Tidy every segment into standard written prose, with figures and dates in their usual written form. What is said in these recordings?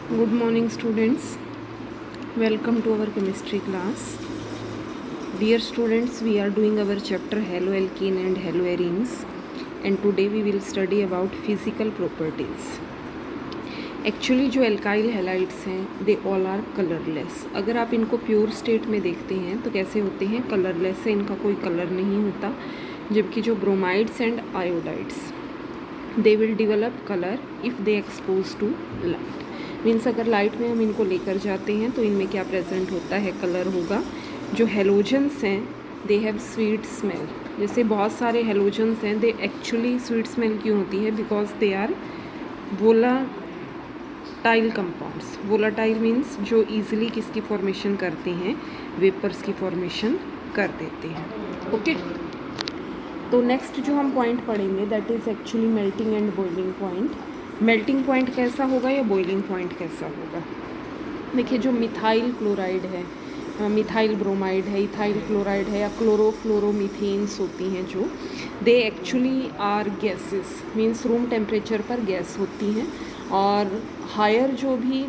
Good morning, students. Welcome to our chemistry class. Dear students, we are doing our chapter haloalkene and haloarenes, and today we will study about physical properties. Actually जो alkyl halides हैं they all are colourless. अगर आप इनको pure state में देखते हैं तो कैसे होते हैं? कलरलेस है, इनका कोई कलर नहीं होता. जबकि जो bromides and iodides they will develop colour if they expose to light. Means अगर लाइट में हम इनको लेकर जाते हैं तो इनमें क्या प्रेजेंट होता है? कलर होगा. जो हेलोजन्स हैं दे हैव स्वीट स्मेल. जैसे बहुत सारे हेलोजन्स हैं, दे एक्चुअली स्वीट स्मेल क्यों होती है? Because they are volatile compounds. Volatile means जो ईजिली किसकी फॉर्मेशन करते हैं? वेपर्स की फॉर्मेशन कर देते हैं. ओके तो नेक्स्ट जो हम पॉइंट पढ़ेंगे that is actually melting and boiling point. Melting point कैसा होगा या बॉइलिंग पॉइंट कैसा होगा? देखिए, जो मिथाइल क्लोराइड है, मिथाइल ब्रोमाइड है, इथाइल क्लोराइड है या क्लोरोफ्लोरोमीथेन्स होती हैं जो, they actually are gases. Means room temperature पर गैस होती हैं. और हायर जो भी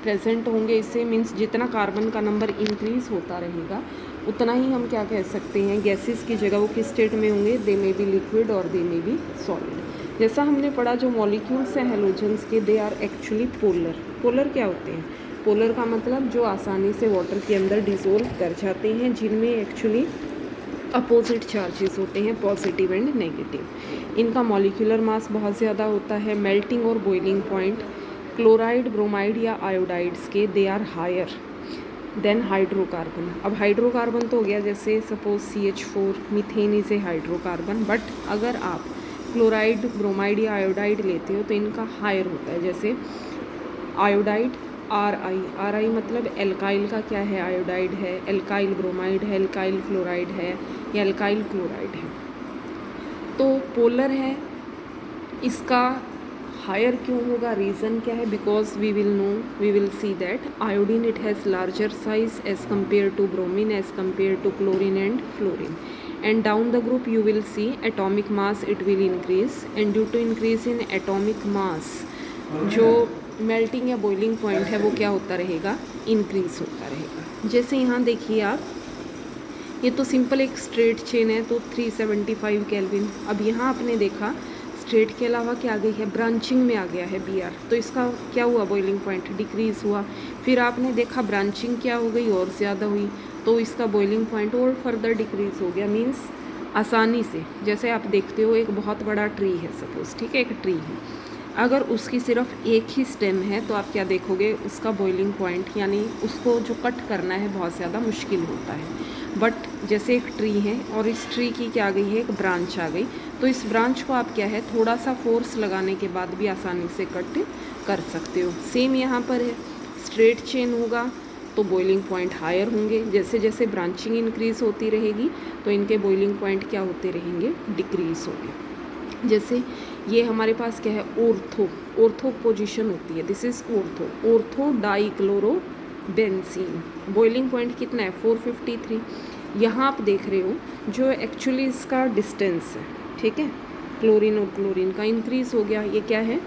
प्रेजेंट होंगे इससे, मीन्स जितना कार्बन का नंबर इंक्रीज़ होता रहेगा उतना ही हम क्या कह सकते हैं? गैसेस की जगह वो किस स्टेट में होंगे? दे मे बी लिक्विड और दे मे बी सॉलिड. जैसा हमने पढ़ा, जो मॉलिक्यूल्स हैं हेलोजन्स के they are actually polar. Polar क्या होते हैं? पोलर का मतलब जो आसानी से वाटर के अंदर डिसोल्व कर जाते हैं, जिनमें एक्चुअली अपोजिट चार्जेस होते हैं, पॉजिटिव एंड नेगेटिव. इनका मॉलिक्यूलर मास बहुत ज़्यादा होता है. मेल्टिंग और बॉइलिंग पॉइंट क्लोराइड, ब्रोमाइड या आयोडाइड्स के they are higher than hydrocarbon. अब हाइड्रोकार्बन तो हो गया, जैसे suppose CH4, methane is a hydrocarbon. But अगर आप क्लोराइड, ब्रोमाइड या आयोडाइड लेते हो तो इनका हायर होता है. जैसे आयोडाइड RI मतलब एल्काइल का क्या है? आयोडाइड है. एल्काइल ब्रोमाइड है, एल्काइल फ्लोराइड है या एल्काइल क्लोराइड है. तो पोलर है, इसका हायर क्यों होगा? रीज़न क्या है? Because we will see that iodine it has larger size as compare to bromine, as compare to chlorine and fluorine. And down the group you will see atomic mass it will increase, and due to increase in atomic mass जो melting या boiling point है वो क्या होता रहेगा? Increase होता रहेगा. जैसे यहाँ देखिए आप, ये तो सिंपल एक स्ट्रेट चेन है तो 375 केल्विन. अब यहाँ आपने देखा स्ट्रेट के अलावा क्या आ गई है? ब्रांचिंग में आ गया है Br. तो इसका क्या हुआ? बॉइलिंग पॉइंट डिक्रीज़ हुआ. फिर आपने देखा ब्रांचिंग क्या हो गई? और ज़्यादा हुई, तो इसका बॉइलिंग पॉइंट और फर्दर डिक्रीज़ हो गया. मीन्स आसानी से, जैसे आप देखते हो एक बहुत बड़ा ट्री है सपोज, ठीक है, एक ट्री है, अगर उसकी सिर्फ एक ही स्टेम है तो आप क्या देखोगे? उसका बॉइलिंग पॉइंट यानी उसको जो कट करना है बहुत ज़्यादा मुश्किल होता है. बट जैसे एक ट्री है और इस ट्री की क्या आ गई है? एक ब्रांच आ गई, तो इस ब्रांच को आप क्या है, थोड़ा सा फोर्स लगाने के बाद भी आसानी से कट कर सकते हो. सेम यहाँ पर है, स्ट्रेट चेन होगा तो बॉइलिंग पॉइंट हायर होंगे. जैसे जैसे ब्रांचिंग इंक्रीज़ होती रहेगी तो इनके बॉइलिंग पॉइंट क्या होते रहेंगे? डिक्रीज़ होंगे. जैसे ये हमारे पास क्या है? ऑर्थो पोजीशन होती है. This is ortho dichloro benzene. Boiling point कितना है? 453. यहाँ आप देख रहे हो जो एक्चुअली इसका डिस्टेंस है, ठीक है, क्लोरीन और क्लोरीन का इंक्रीज़ हो गया. ये क्या है?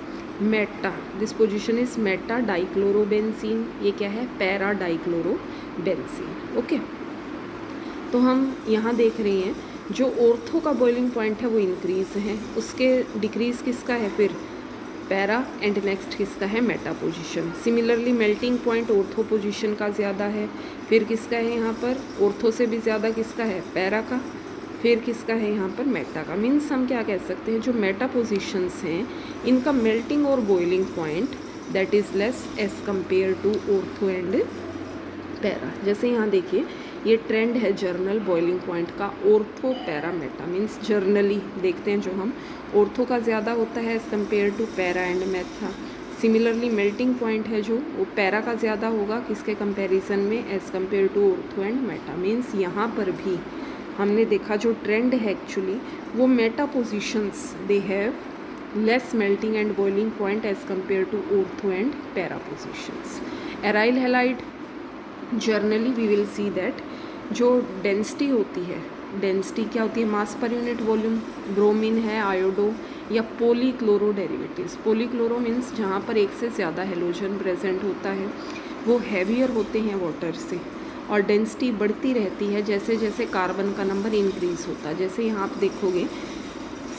Meta. This position is Meta dichlorobenzene. ये क्या है? Para dichlorobenzene. ओके तो हम यहाँ देख रहे हैं जो ऑर्थो का बॉइलिंग पॉइंट है वो इंक्रीज़ है, उसके डिक्रीज़ किसका है? फिर पैरा. एंड नेक्स्ट किसका है? Meta position. Similarly melting point ortho position का ज़्यादा है. फिर किसका है यहाँ पर? ऑर्थो से भी ज़्यादा किसका है? पैरा का. फिर किसका है यहाँ पर? मेटा का. मीन्स हम क्या कह सकते हैं, जो मेटा पोजीशंस हैं इनका मेल्टिंग और boiling point that is less as compare to ortho and para. जैसे यहाँ देखिए ये ट्रेंड है जर्नल बॉइलिंग पॉइंट का, ortho para meta. Means generally देखते हैं जो हम, ऑर्थो का ज़्यादा होता है as compare to para and meta. Similarly melting point है जो वो पैरा का ज़्यादा होगा किसके कंपैरिजन में? As compare to ortho and meta. Means यहाँ पर भी हमने देखा जो ट्रेंड है एक्चुअली वो meta positions they have less melting and boiling point as compare to ortho and para positions. Aryl halide generally we will see that जो density होती है, डेंसिटी क्या होती है? Mass per unit volume. Bromine है, iodo या polychloro derivatives. पॉलीक्लोरो means जहाँ पर एक से ज़्यादा हेलोजन प्रेजेंट होता है, वो हैवियर होते हैं वाटर से और डेंसिटी बढ़ती रहती है जैसे जैसे कार्बन का नंबर इंक्रीज़ होता है। जैसे यहाँ आप देखोगे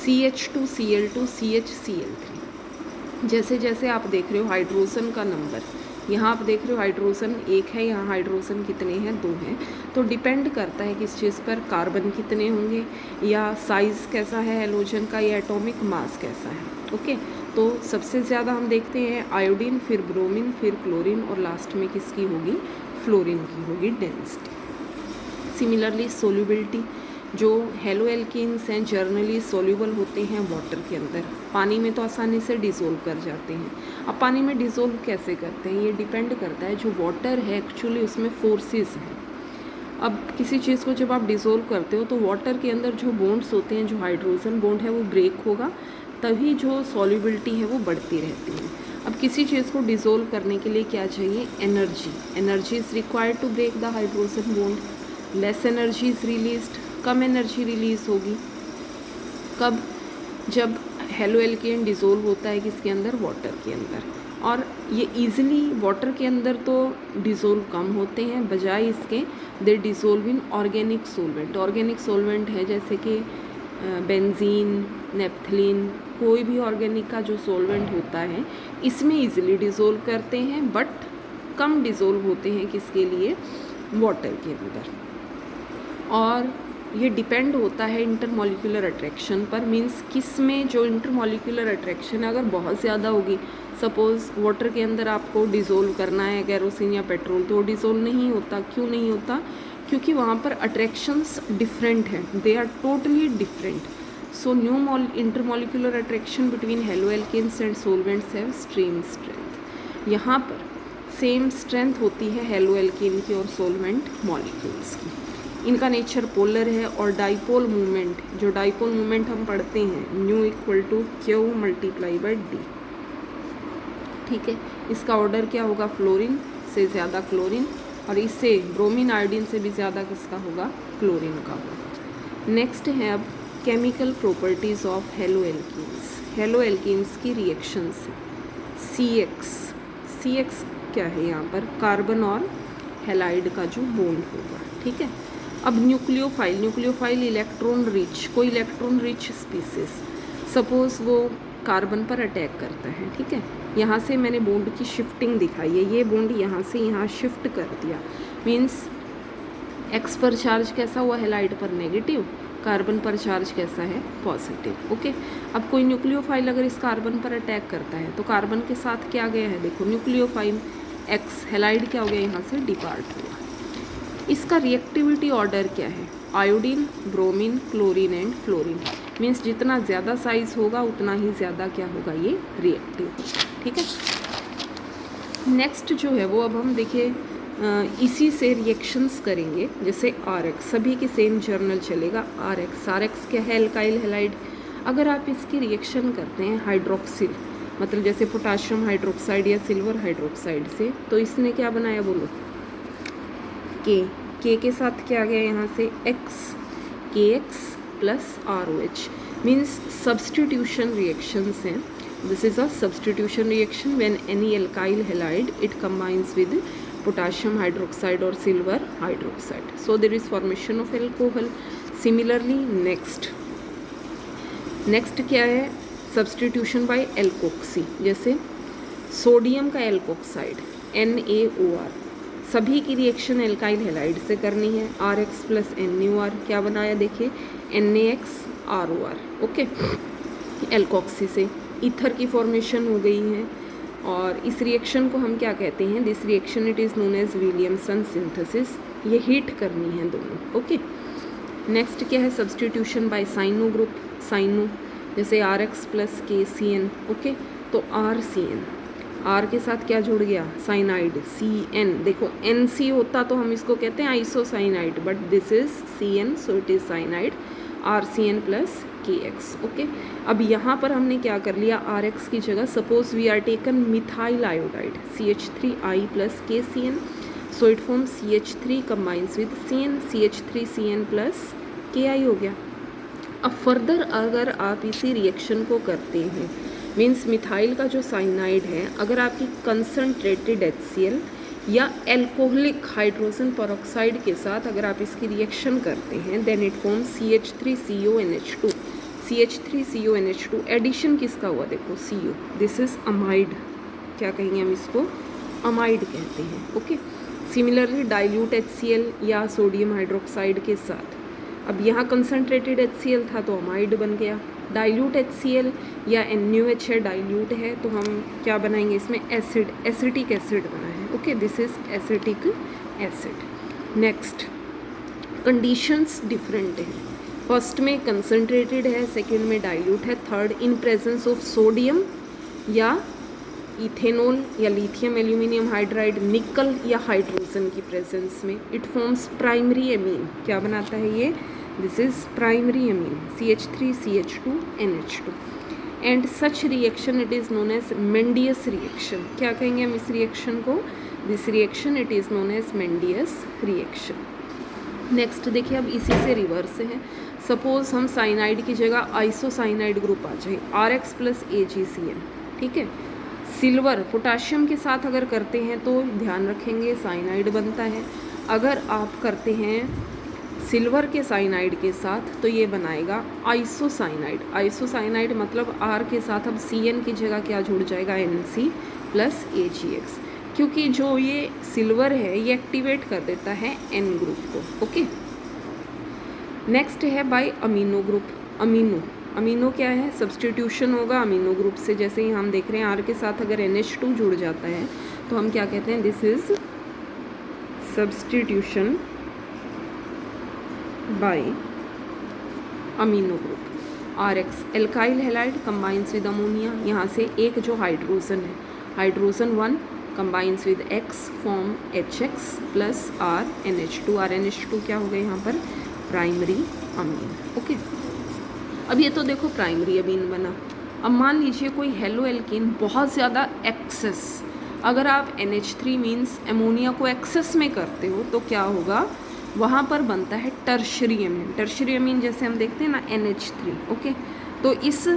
CH2Cl2 CHCl3, जैसे जैसे आप देख रहे हो हाइड्रोजन का नंबर, यहाँ आप देख रहे हो हाइड्रोजन 1 है, यहाँ हाइड्रोजन कितने हैं, 2 हैं। तो डिपेंड करता है किस चीज़ पर, कार्बन कितने होंगे या साइज़ कैसा है हेलोजन का या एटॉमिक मास कैसा है। ओके, तो सबसे ज़्यादा हम देखते हैं आयोडीन, फिर ब्रोमीन, फिर क्लोरीन और लास्ट में किसकी होगी, फ्लोरीन की होगी डेंसिटी। सिमिलरली सोल्यूबिलिटी, जो हेलो एल्कीन्स हैं जनरली सोल्यूबल होते हैं वाटर के अंदर, पानी में तो आसानी से डिज़ोल्व कर जाते हैं। अब पानी में डिज़ोल्व कैसे करते हैं, ये डिपेंड करता है, जो वाटर है एक्चुअली उसमें फोर्सेस हैं। अब किसी चीज़ को जब आप डिज़ोल्व करते हो तो वाटर के अंदर जो बॉन्ड्स होते हैं, जो हाइड्रोजन बॉन्ड है वो ब्रेक होगा, तभी जो सॉल्युबिलिटी है वो बढ़ती रहती है। अब किसी चीज़ को डिज़ोल्व करने के लिए क्या चाहिए, energy is required to break the hydrogen bond. Less energy is released, कम एनर्जी रिलीज़ होगी कब, जब हेलो एल्केन डिज़ोल्व होता है किसके अंदर, वाटर के अंदर। और ये इजीली वाटर के अंदर तो डिज़ोल्व कम होते हैं, बजाय इसके they dissolve in organic solvent. Organic solvent है जैसे कि बेंजीन, नेप्थलीन, कोई भी ऑर्गेनिक का जो सोलवेंट होता है इसमें इजीली डिज़ोल्व करते हैं, बट कम डिज़ोल्व होते हैं किसके लिए, वाटर के अंदर। और ये डिपेंड होता है इंटरमॉलिक्यूलर अट्रैक्शन पर, मींस किस में जो इंटरमॉलिक्यूलर अट्रैक्शन अगर बहुत ज़्यादा होगी, सपोज़ वाटर के अंदर आपको डिज़ोल्व करना है केरोसिन या पेट्रोल, तो डिज़ोल्व नहीं होता। क्यों नहीं होता, क्योंकि वहाँ पर अट्रैक्शंस डिफरेंट हैं, they are totally different. So new intermolecular attraction between haloalkanes and solvents have same strength. यहाँ पर सेम स्ट्रेंथ होती है हेलो एल्केन की और सोलवेंट मॉलिक्यूल्स की। इनका नेचर पोलर है और डाइपोल मूवमेंट, जो डाइपोल मूवमेंट हम पढ़ते हैं mu equal to Q multiply by D। ठीक है, इसका ऑर्डर क्या होगा, फ्लोरीन से ज़्यादा क्लोरीन, और इससे ब्रोमीन आयोडीन से भी ज़्यादा किसका होगा, क्लोरीन का होगा। नेक्स्ट है अब chemical properties of hello alkenes. Hello alkenes की रिएक्शंस, CX क्या है यहाँ पर, कार्बन और हेलाइड का जो बॉन्ड होगा। ठीक है, अब न्यूक्लियोफाइल इलेक्ट्रॉन रिच, कोई इलेक्ट्रॉन रिच स्पीसीज, सपोज़ वो कार्बन पर अटैक करता है। ठीक है, यहाँ से मैंने बॉन्ड की शिफ्टिंग दिखाई है, ये बॉन्ड यहाँ से यहाँ शिफ्ट कर दिया, मीन्स एक्स पर चार्ज कैसा हुआ, हेलाइड पर नेगेटिव, कार्बन पर चार्ज कैसा है, पॉजिटिव। ओके, अब कोई न्यूक्लियोफाइल अगर इस कार्बन पर अटैक करता है तो कार्बन के साथ क्या गया है, देखो न्यूक्लियोफाइल एक्स, हेलाइड क्या हो गया, यहाँ से डिपार्ट हुआ। इसका रिएक्टिविटी ऑर्डर क्या है, iodine, bromine, chlorine and fluorine, means जितना ज़्यादा साइज होगा उतना ही ज़्यादा क्या होगा, ये रिएक्टिव होगा। ठीक है, नेक्स्ट जो है वो अब हम देखिए इसी से रिएक्शंस करेंगे, जैसे RX, सभी की सेम जर्नल चलेगा। RX क्या है, एल्काइल हेलाइड। अगर आप इसकी रिएक्शन करते हैं हाइड्रोक्सिल, मतलब जैसे पोटाशियम हाइड्रोक्साइड या सिल्वर हाइड्रोक्साइड से, तो इसने क्या बनाया बोलो, के के साथ क्या गया यहाँ से, KX plus ROH, means substitution reactions हैं। This is a substitution reaction when any alkyl halide it combines with potassium hydroxide और silver hydroxide, so there is formation of alcohol. Similarly next क्या है, सब्सटीट्यूशन बाय एल्कोक्सी, जैसे sodium का alkoxide NaOR, सभी की reaction alkyl halide से करनी है। RX प्लस NaOR क्या बनाया, देखिए NaXROR। ओके, एल्कोक्सी से ईथर की फॉर्मेशन हो गई है, और इस रिएक्शन को हम क्या कहते हैं, this reaction it is known as Williamson synthesis. ये हीट करनी है दोनों। ओके, नेक्स्ट क्या है, substitution by cyano group, cyano जैसे RX प्लस KCN। ओके, तो RCN, R के साथ क्या जुड़ गया, साइनाइड, CN। देखो NC होता तो हम इसको कहते हैं isocyanide, but this is CN, so it is cyanide, RCN plus KX। Okay, अब यहाँ पर हमने क्या कर लिया, RX की जगह suppose we are taken methyl iodide, CH3I plus KCN, so it form CH3 combines with CN, CH3CN plus KI हो गया। अब फर्दर अगर आप इसी रिएक्शन को करते हैं, मीन्स मिथाइल का जो साइनाइड है, अगर आपकी कंसनट्रेटेड HCl या एल्कोहलिक हाइड्रोजन पेरोक्साइड के साथ अगर आप इसकी रिएक्शन करते हैं, then it forms CH3CONH2। CH3CONH2 addition किसका हुआ, देखो CO, दिस इज अमाइड, क्या कहेंगे हम इसको, अमाइड कहते हैं। ओके, सिमिलरली डाइल्यूट HCl या सोडियम हाइड्रोक्साइड के साथ, अब यहाँ कंसनट्रेटेड HCl था तो अमाइड बन गया, डाइल्यूट HCl या NaOH है, डाइल्यूट है, तो हम क्या बनाएंगे इसमें, एसिड, एसिटिक एसिड बना है। Okay, this is acetic acid. Next, conditions different हैं, फर्स्ट में कंसनट्रेटेड है, सेकेंड में डाइल्यूट है, third in presence of sodium या इथेनॉल या लिथियम एल्यूमिनियम हाइड्राइड, निकल या हाइड्रोजन की प्रेजेंस में इट फॉर्म्स प्राइमरी एमीन। क्या बनाता है ये, this is primary amine, CH3CH2NH2, and such reaction it is known as Mendius reaction. क्या कहेंगे हम इस रिएक्शन को, this reaction it is known as Mendius reaction. Next देखिए, अब इसी से रिवर्स है, सपोज हम साइनाइड की जगह आइसोसाइनाइड ग्रुप आ जाए, RX + AgCl, ठीक है। सिल्वर पोटाशियम के साथ अगर करते हैं तो ध्यान रखेंगे साइनाइड बनता है, अगर आप करते हैं सिल्वर के साइनाइड के साथ तो ये बनाएगा आइसोसाइनाइड। आइसोसाइनाइड मतलब R के साथ अब Cn की जगह क्या जुड़ जाएगा, NC + AgX, क्योंकि जो ये सिल्वर है ये एक्टिवेट कर देता है N ग्रुप को। ओके, नेक्स्ट है बाय अमीनो ग्रुप। अमीनो क्या है, सब्सटीट्यूशन होगा अमीनो ग्रुप से, जैसे ही हम देख रहे हैं R के साथ अगर NH2 जुड़ जाता है तो हम क्या कहते हैं, this is substitution by amino group. RX alkyl halide combines with ammonia, यहाँ से एक जो हाइड्रोजन है, hydrogen 1 combines with X form HX + RNH2। RNH2 क्या हो गया यहाँ पर, प्राइमरी अमीन। ओके, अब ये तो देखो प्राइमरी अमीन बना। अब मान लीजिए कोई हेलो एल्कीन बहुत ज़्यादा एक्सेस, अगर आप NH3 मीन्स एमोनिया को एक्सेस में करते हो तो क्या होगा, वहाँ पर बनता है टर्शरी अमीन। टर्शरी अमीन जैसे हम देखते हैं ना NH3। ओके, तो इस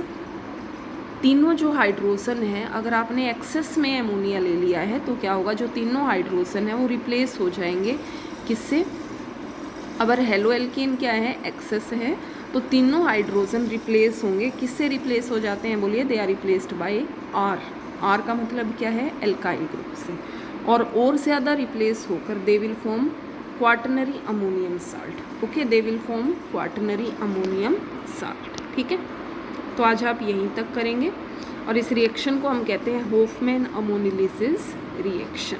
तीनों जो हाइड्रोजन है, अगर आपने एक्सेस में एमोनिया ले लिया है तो क्या होगा, जो तीनों हाइड्रोजन है वो रिप्लेस हो जाएंगे किससे, अगर हेलो एल्कीन क्या है, एक्सेस है, तो तीनों हाइड्रोजन रिप्लेस होंगे, किससे रिप्लेस हो जाते हैं, बोलिए, they are replaced by R। R का मतलब क्या है, एल्काइल ग्रुप से, और ज़्यादा रिप्लेस होकर they will form quaternary ammonium salt. Okay, they will form quaternary ammonium salt. ठीक है, तो आज आप यहीं तक करेंगे और इस रिएक्शन को हम कहते हैं होफमैन अमोनिलिसिस रिएक्शन।